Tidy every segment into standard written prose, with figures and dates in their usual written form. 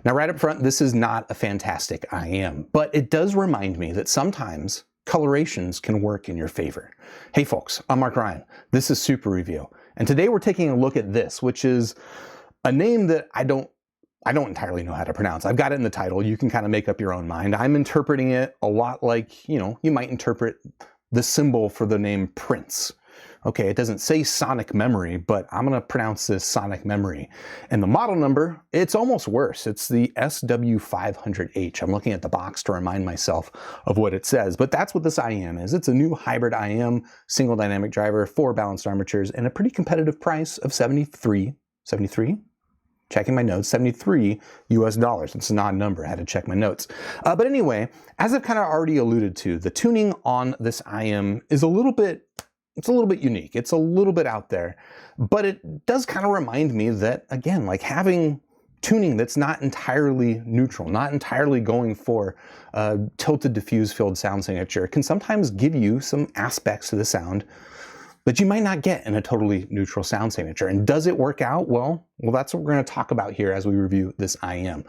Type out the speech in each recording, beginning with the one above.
Now, right up front, this is not a fantastic IM, but it does remind me that sometimes colorations can work in your favor. Hey folks, I'm Mark Ryan. This is Super Review, and today we're taking a look at this, which is a name that I don't entirely know how to pronounce. I've got it in the title. You can kind of make up your own mind. I'm interpreting it a lot like, you might interpret the symbol for the name Prince. Okay, it doesn't say Sonic Memory, but I'm going to pronounce this Sonic Memory. And the model number, it's almost worse. It's the SW500H. I'm looking at the box to remind myself of what it says, but that's what this IM is. It's a new hybrid IM, single dynamic driver, 4 balanced armatures, and a pretty competitive price of $73? Checking my notes, $73 US. It's a non number. I had to check my notes. But anyway, as I've kind of already alluded to, the tuning on this IM is a little bit unique. It's a little bit out there, but it does kind of remind me that, again, like having tuning that's not entirely neutral, not entirely going for tilted diffuse field sound signature, can sometimes give you some aspects to the sound that you might not get in a totally neutral sound signature. And does it work out? Well, that's what we're going to talk about here as we review this IM.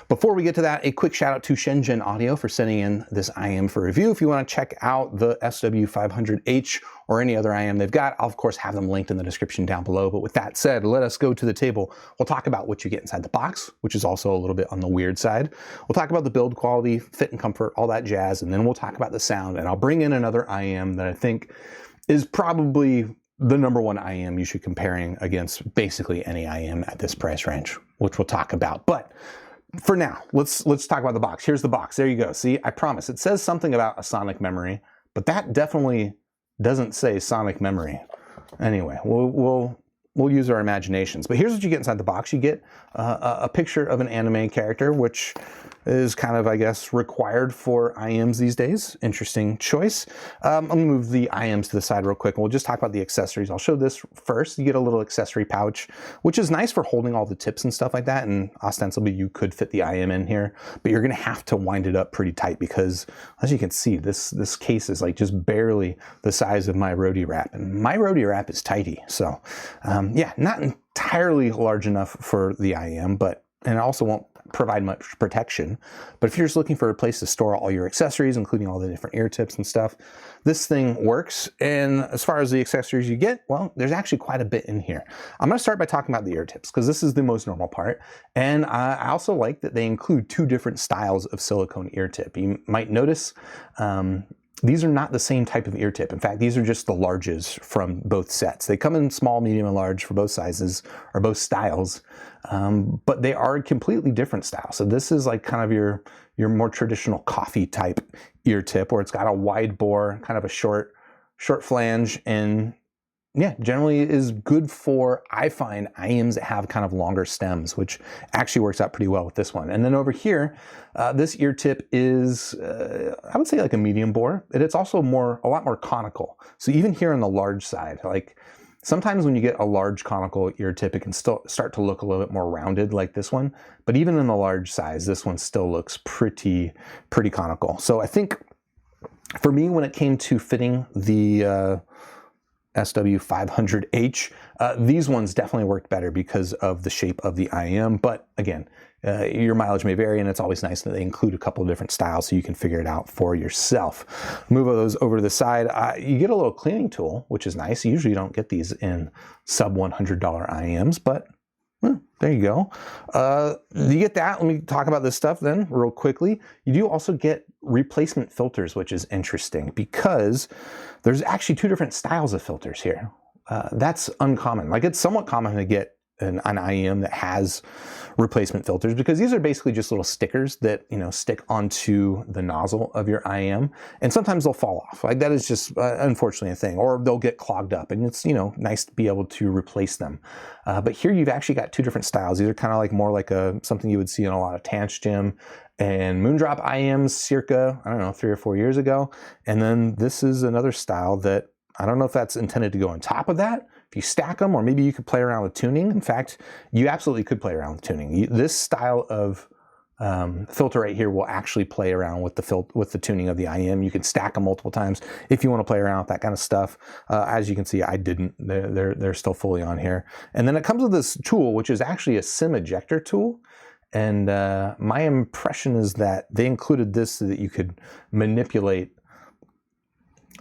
Before we get to that, a quick shout out to Shenzhen Audio for sending in this IM for review. If you want to check out the SW500H or any other IM they've got, I'll of course have them linked in the description down below. But with that said, let us go to the table. We'll talk about what you get inside the box, which is also a little bit on the weird side. We'll talk about the build quality, fit and comfort, all that jazz, and then we'll talk about the sound. And I'll bring in another IM that I think is probably the #1 IM you should be comparing against basically any IM at this price range, which we'll talk about. But for now, let's talk about the box. Here's the box. There you go. See, I promise. It says something about a Sonic Memory, but that definitely doesn't say Sonic Memory. Anyway, we'll use our imaginations. But here's what you get inside the box. You get a picture of an anime character, which is kind of, I guess, required for IMs these days. Interesting choice. I'm going to move the IMs to the side real quick, and we'll just talk about the accessories. I'll show this first. You get a little accessory pouch, which is nice for holding all the tips and stuff like that, and ostensibly you could fit the IM in here, but you're going to have to wind it up pretty tight because, as you can see, this case is like just barely the size of my roadie wrap, and my roadie wrap is tighty. So, yeah, not entirely large enough for the IM, and it also won't provide much protection. But if you're just looking for a place to store all your accessories, including all the different ear tips and stuff, this thing works. And as far as the accessories you get, well, there's actually quite a bit in here. I'm going to start by talking about the ear tips because this is the most normal part. And I also like that they include 2 different styles of silicone ear tip. You might notice these are not the same type of ear tip. In fact, these are just the larges from both sets. They come in small, medium, and large for both sizes, or both styles, but they are completely different styles. So this is like kind of your more traditional coffee type ear tip, where it's got a wide bore, kind of a short flange, and yeah, generally is good for, I find, IMs that have kind of longer stems, which actually works out pretty well with this one. And then over here, this ear tip is, I would say, like a medium bore, and it's also a lot more conical. So even here on the large side, like sometimes when you get a large conical ear tip, it can still start to look a little bit more rounded like this one. But even in the large size, this one still looks pretty conical. So I think for me, when it came to fitting the SW500H. These ones definitely worked better because of the shape of the IM, but again, your mileage may vary, and it's always nice that they include a couple of different styles so you can figure it out for yourself. Move those over to the side. You get a little cleaning tool, which is nice. Usually you don't get these in sub $100 IMs, but there you go. You get that. Let me talk about this stuff then real quickly. You do also get replacement filters, which is interesting because there's actually 2 different styles of filters here. That's uncommon. Like, it's somewhat common to get an IM that has replacement filters, because these are basically just little stickers that, stick onto the nozzle of your IM, and sometimes they'll fall off. Like, that is just unfortunately a thing, or they'll get clogged up, and it's, nice to be able to replace them. But here you've actually got 2 different styles. These are kind of like more like something you would see in a lot of Tantrum and Moondrop IMs circa, I don't know, 3 or 4 years ago. And then this is another style that I don't know if that's intended to go on top of that, if you stack them, or maybe you could play around with tuning. In fact, you absolutely could play around with tuning. This style of filter right here will actually play around with the tuning of the IM. You can stack them multiple times if you want to play around with that kind of stuff. As you can see, I didn't. They're still fully on here. And then it comes with this tool, which is actually a SIM ejector tool. And my impression is that they included this so that you could manipulate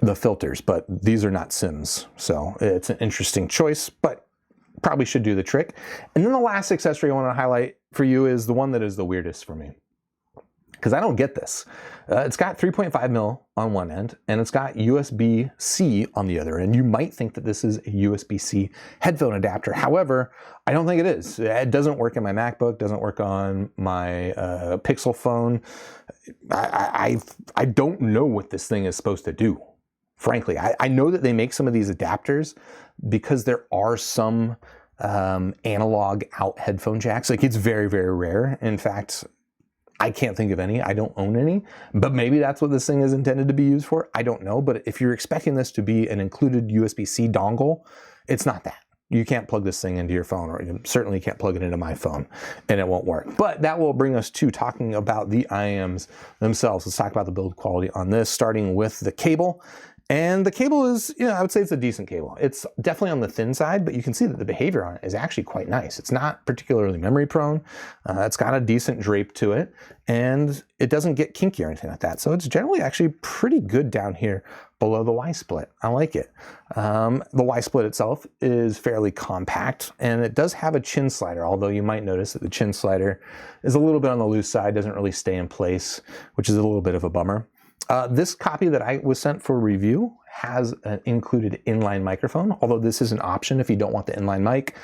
the filters, but these are not Sims. So it's an interesting choice, but probably should do the trick. And then the last accessory I want to highlight for you is the one that is the weirdest for me, because I don't get this. It's got 3.5 mil on one end, and it's got USB-C on the other end. You might think that this is a USB-C headphone adapter. However, I don't think it is. It doesn't work in my MacBook, doesn't work on my Pixel phone. I don't know what this thing is supposed to do. Frankly, I know that they make some of these adapters because there are some analog out headphone jacks. Like, it's very, very rare. In fact, I can't think of any. I don't own any, but maybe that's what this thing is intended to be used for. I don't know. But if you're expecting this to be an included USB-C dongle, it's not that. You can't plug this thing into your phone, or you certainly can't plug it into my phone, and it won't work. But that will bring us to talking about the IMs themselves. Let's talk about the build quality on this, starting with the cable. And the cable is, I would say it's a decent cable. It's definitely on the thin side, but you can see that the behavior on it is actually quite nice. It's not particularly memory prone. It's got a decent drape to it, and it doesn't get kinky or anything like that. So it's generally actually pretty good down here below the Y-split. I like it. The Y-split itself is fairly compact, and it does have a chin slider, although you might notice that the chin slider is a little bit on the loose side, doesn't really stay in place, which is a little bit of a bummer. This copy that I was sent for review has an included inline microphone, although this is an option if you don't want the inline mic.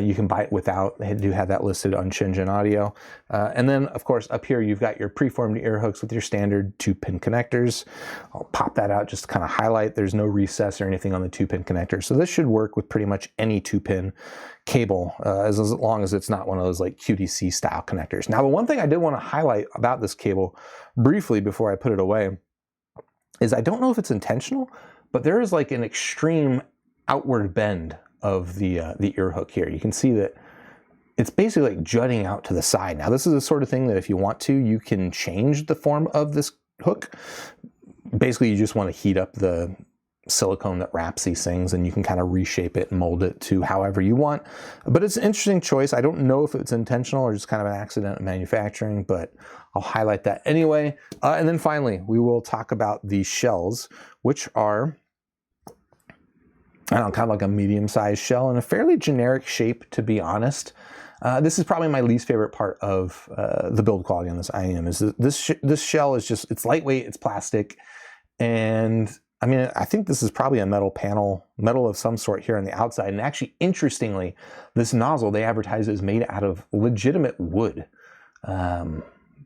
You can buy it without. They do have that listed on Shenzhen Audio. And then, of course, up here you've got your preformed ear hooks with your standard 2-pin connectors. I'll pop that out just to kind of highlight. There's no recess or anything on the 2-pin connector. So this should work with pretty much any 2-pin cable, as long as it's not one of those like QTC style connectors. Now, the one thing I did want to highlight about this cable briefly before I put it away is I don't know if it's intentional, but there is like an extreme outward bend of the ear hook here. You can see that it's basically like jutting out to the side. Now, this is the sort of thing that if you want to, you can change the form of this hook. Basically, you just want to heat up the silicone that wraps these things, and you can kind of reshape it and mold it to however you want. But it's an interesting choice. I don't know if it's intentional or just kind of an accident in manufacturing, but I'll highlight that anyway. And then finally, we will talk about the shells, which are, I don't know, kind of like a medium-sized shell in a fairly generic shape, to be honest. This is probably my least favorite part of the build quality on this IM, is this shell is just, it's lightweight, it's plastic, and I mean, I think this is probably a metal panel, metal of some sort here on the outside. And actually, interestingly, this nozzle they advertise is made out of legitimate wood.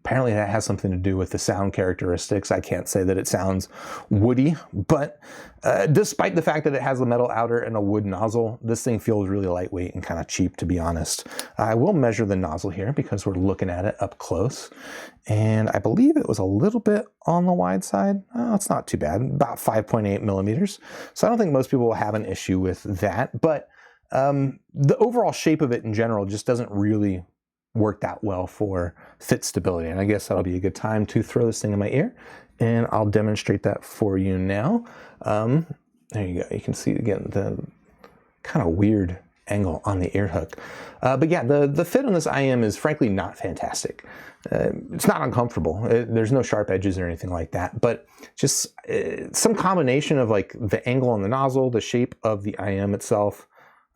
Apparently that has something to do with the sound characteristics. I can't say that it sounds woody, but despite the fact that it has a metal outer and a wood nozzle, this thing feels really lightweight and kind of cheap, to be honest. I will measure the nozzle here because we're looking at it up close. And I believe it was a little bit on the wide side. Oh, it's not too bad, about 5.8 millimeters. So I don't think most people will have an issue with that, but the overall shape of it in general just doesn't really work that well for fit stability. And I guess that'll be a good time to throw this thing in my ear, and I'll demonstrate that for you now. There you go. You can see again the kind of weird angle on the ear hook. But yeah, the fit on this IM is frankly not fantastic. It's not uncomfortable. There's no sharp edges or anything like that, but just some combination of like the angle on the nozzle, the shape of the IM itself,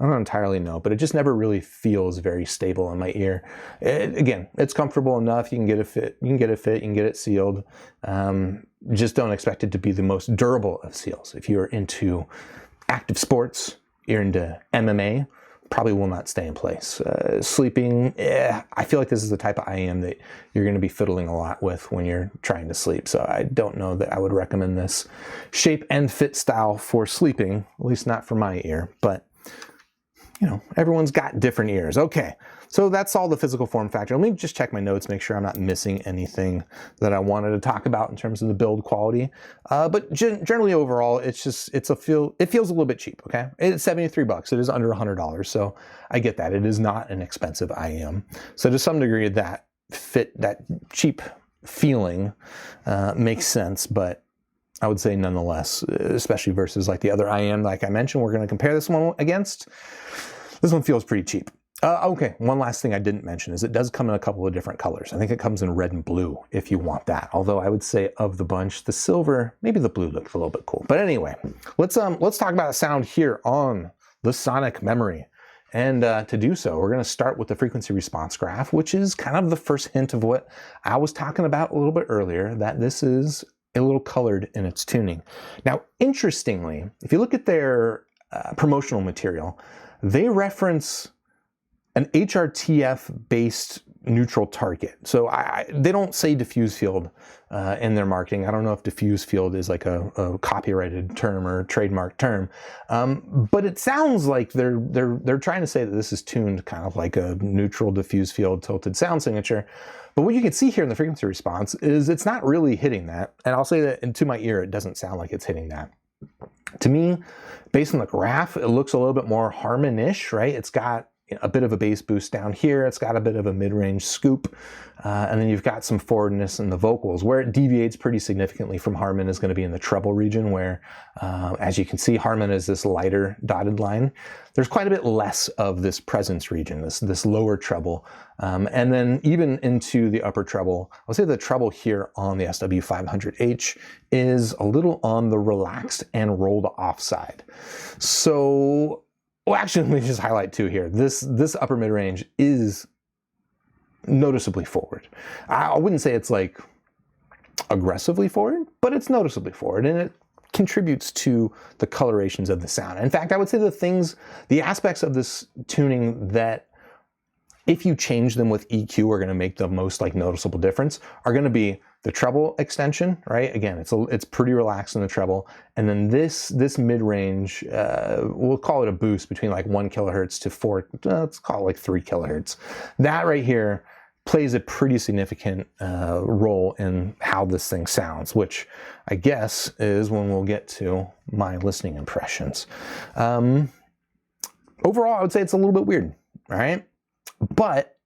I don't entirely know, but it just never really feels very stable in my ear. Again, it's comfortable enough. You can get it fit, you can get it sealed. Just don't expect it to be the most durable of seals. If you're into active sports, you're into MMA, probably will not stay in place. Sleeping, I feel like this is the type of IM that you're going to be fiddling a lot with when you're trying to sleep. So I don't know that I would recommend this shape and fit style for sleeping, at least not for my ear, but you know, everyone's got different ears. Okay, so that's all the physical form factor. Let me just check my notes, make sure I'm not missing anything that I wanted to talk about in terms of the build quality. But generally overall, it feels a little bit cheap, okay? It's $73. It is under $100, so I get that. It is not an expensive IM. So to some degree, that cheap feeling makes sense, but I would say nonetheless, especially versus like the other IM, like I mentioned, we're going to compare this one against. This one feels pretty cheap. Okay, one last thing I didn't mention is it does come in a couple of different colors. I think it comes in red and blue if you want that. Although I would say of the bunch, the silver, maybe the blue looks a little bit cool. But anyway, let's talk about a sound here on the Sonic Memory. And to do so, we're going to start with the frequency response graph, which is kind of the first hint of what I was talking about a little bit earlier, that this is a little colored in its tuning. Now, interestingly, if you look at their promotional material, they reference an HRTF-based neutral target. So they don't say diffuse field in their marketing. I don't know if diffuse field is like a copyrighted term or trademark term, but it sounds like they're trying to say that this is tuned kind of like a neutral diffuse field tilted sound signature. But what you can see here in the frequency response is it's not really hitting that. And I'll say that into my ear, it doesn't sound like it's hitting that. To me, based on the graph, it looks a little bit more Harmon-ish, right? It's got a bit of a bass boost down here. It's got a bit of a mid-range scoop. And then you've got some forwardness in the vocals. Where it deviates pretty significantly from Harmon is going to be in the treble region where, as you can see, Harmon is this lighter dotted line. There's quite a bit less of this presence region, this lower treble. And then even into the upper treble, I'll say the treble here on the SW500H is a little on the relaxed and rolled off side. So, well, actually, let me just highlight too here. This upper mid-range is noticeably forward. I wouldn't say it's like aggressively forward, but it's noticeably forward, and it contributes to the colorations of the sound. In fact, I would say the aspects of this tuning that if you change them with EQ are going to make the most like noticeable difference are going to be the treble extension, right? Again, it's pretty relaxed in the treble. And then this mid-range, we'll call it a boost between like 1 kilohertz to 4, let's call it like 3 kilohertz. That right here plays a pretty significant role in how this thing sounds, which I guess is when we'll get to my listening impressions. Overall, I would say it's a little bit weird, right? But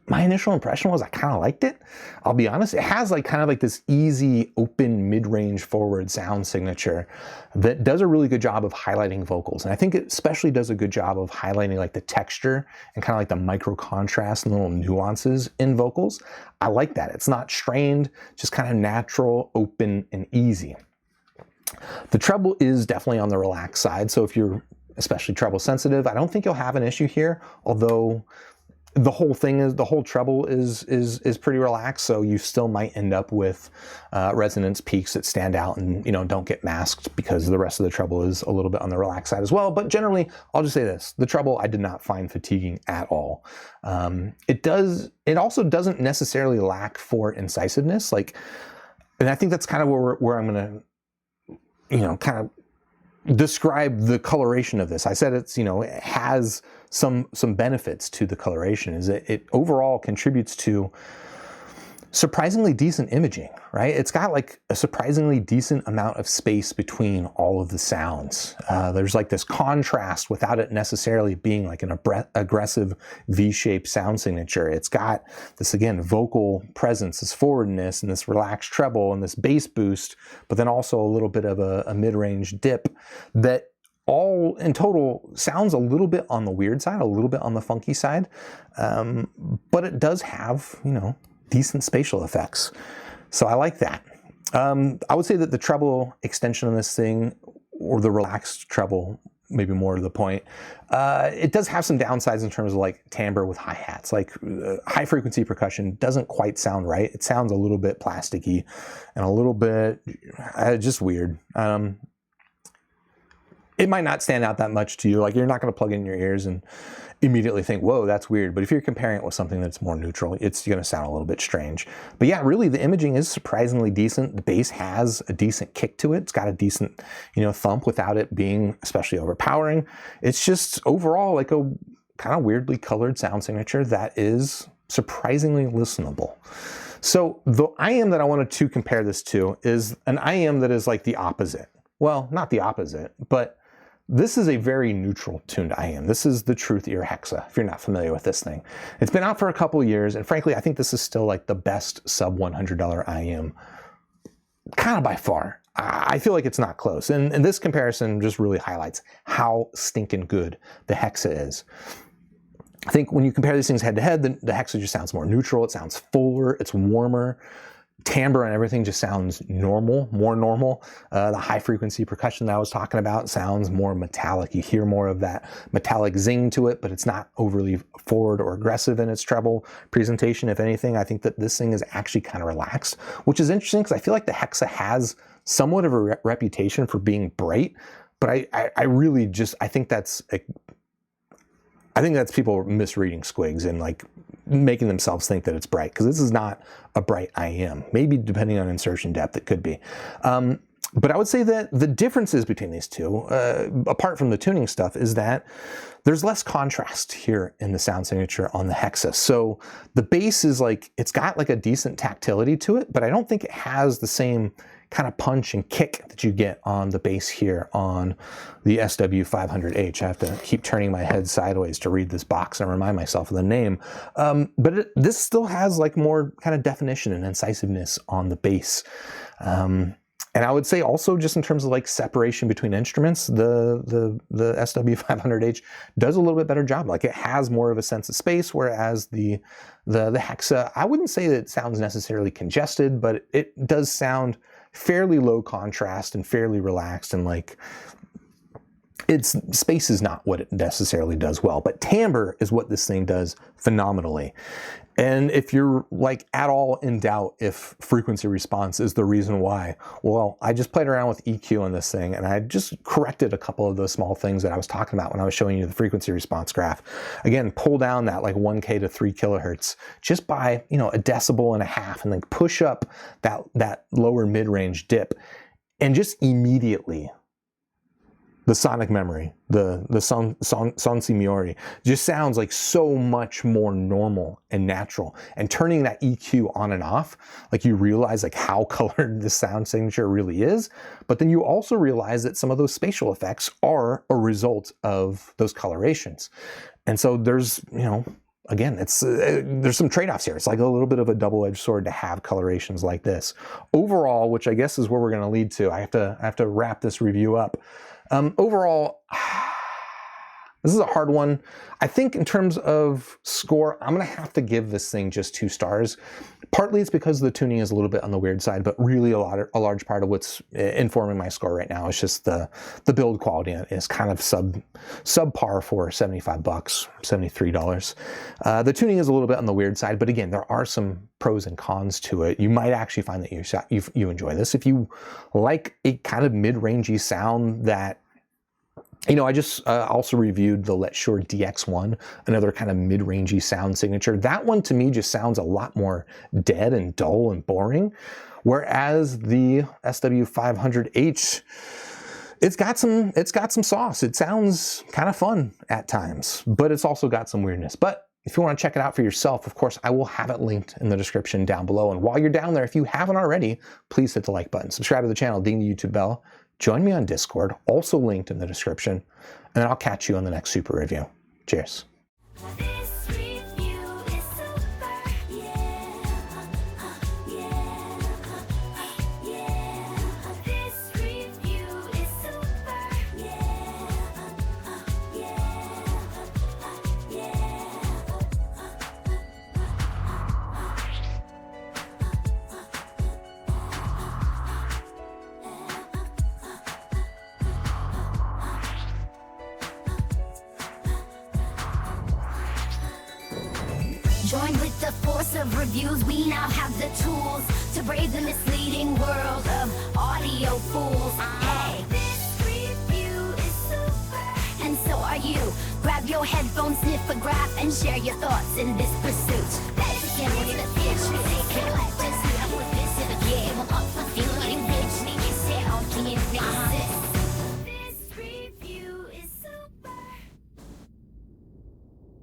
my initial impression was I kind of liked it. I'll be honest, it has like kind of like this easy, open, mid-range forward sound signature that does a really good job of highlighting vocals. And I think it especially does a good job of highlighting like the texture and kind of like the micro contrast and little nuances in vocals. I like that. It's not strained, just kind of natural, open, and easy. The treble is definitely on the relaxed side. So if you're especially treble sensitive, I don't think you'll have an issue here, although the whole treble is pretty relaxed, so you still might end up with resonance peaks that stand out and don't get masked because the rest of the treble is a little bit on the relaxed side as well. But generally, I'll just say this: the treble I did not find fatiguing at all. It also doesn't necessarily lack for incisiveness, and I think that's kind of where I'm gonna kind of describe the coloration of this. I said it has some benefits to the coloration. Is it overall contributes to surprisingly decent imaging, right? It's got like a surprisingly decent amount of space between all of the sounds. There's like this contrast without it necessarily being like an aggressive V-shaped sound signature. It's got this, again, vocal presence, this forwardness, and this relaxed treble, and this bass boost, but then also a little bit of a mid-range dip that all in total sounds a little bit on the weird side, a little bit on the funky side, but it does have, decent spatial effects. So I like that. I would say that the treble extension on this thing, or the relaxed treble, maybe more to the point, it does have some downsides in terms of like timbre with hi-hats. Like high frequency percussion doesn't quite sound right. It sounds a little bit plasticky and a little bit just weird. It might not stand out that much to you. Like, you're not going to plug it in your ears and immediately think, whoa, that's weird. But if you're comparing it with something that's more neutral, it's going to sound a little bit strange. But yeah, really, the imaging is surprisingly decent. The bass has a decent kick to it. It's got a decent, thump without it being especially overpowering. It's just overall like a kind of weirdly colored sound signature that is surprisingly listenable. So the IM that I wanted to compare this to is an IM that is like the opposite. Well, not the opposite, but this is a very neutral tuned IM. This is the Truth Ear Hexa, if you're not familiar with this thing. It's been out for a couple of years, and frankly, I think this is still like the best sub $100 IM, kind of by far. I feel like it's not close. And this comparison just really highlights how stinking good the Hexa is. I think when you compare these things head to head, the Hexa just sounds more neutral. It sounds fuller. It's warmer. Timbre and everything just sounds normal, more normal. The high frequency percussion that I was talking about sounds more metallic. You hear more of that metallic zing to it, but it's not overly forward or aggressive in its treble presentation. If anything, I think that this thing is actually kind of relaxed, which is interesting because I feel like the Hexa has somewhat of a reputation for being bright, but I really just, I think that's people misreading squigs and like making themselves think that it's bright, because this is not a bright IEM. Maybe depending on insertion depth, it could be. But I would say that the differences between these two, apart from the tuning stuff, is that there's less contrast here in the sound signature on the Hexa. So the bass is like, it's got like a decent tactility to it, but I don't think it has the same kind of punch and kick that you get on the bass here on the SW500H. I have to keep turning my head sideways to read this box and remind myself of the name. But this still has like more kind of definition and incisiveness on the bass. And I would say also, just in terms of like separation between instruments, the SW500H does a little bit better job. Like, it has more of a sense of space, whereas the Hexa, I wouldn't say that it sounds necessarily congested, but it does sound fairly low contrast and fairly relaxed, and like, its space is not what it necessarily does well, but timbre is what this thing does phenomenally. And if you're like at all in doubt if frequency response is the reason why, well, I just played around with EQ on this thing, and I just corrected a couple of those small things that I was talking about when I was showing you the frequency response graph. Again, pull down that like 1K to 3 kilohertz just by, you know, 1.5 decibels, and then push up that lower mid-range dip, and just immediately the sonic memory, the Soncie Meory just sounds like so much more normal and natural. And turning that EQ on and off, like, you realize like how colored the sound signature really is, but then you also realize that some of those spatial effects are a result of those colorations. And so there's, you know, again, it's there's some trade-offs here. It's like a little bit of a double-edged sword to have colorations like this. Overall, which I guess is where we're going to lead to, I have to wrap this review up. Overall, this is a hard one. I think in terms of score, I'm going to have to give this thing just 2 stars. Partly it's because the tuning is a little bit on the weird side, but really a large part of what's informing my score right now is just the build quality is kind of subpar for $75, $73. The tuning is a little bit on the weird side, but again, there are some pros and cons to it. You might actually find that you enjoy this. If you like a kind of mid-rangey sound that, you know, I just also reviewed the Let Shure DX1, another kind of mid-rangey sound signature. That one to me just sounds a lot more dead and dull and boring, whereas the SW500H, it's got some sauce. It sounds kind of fun at times, but it's also got some weirdness. But if you want to check it out for yourself, of course, I will have it linked in the description down below. And while you're down there, if you haven't already, please hit the like button, subscribe to the channel, ding the YouTube bell. Join me on Discord, also linked in the description, and then I'll catch you on the next super review. Cheers. Joined with the force of reviews, we now have the tools to brave the misleading world of audio fools. Hey, this review is super, and so are you. Grab your headphones, sniff a graph, and share your thoughts in this pursuit.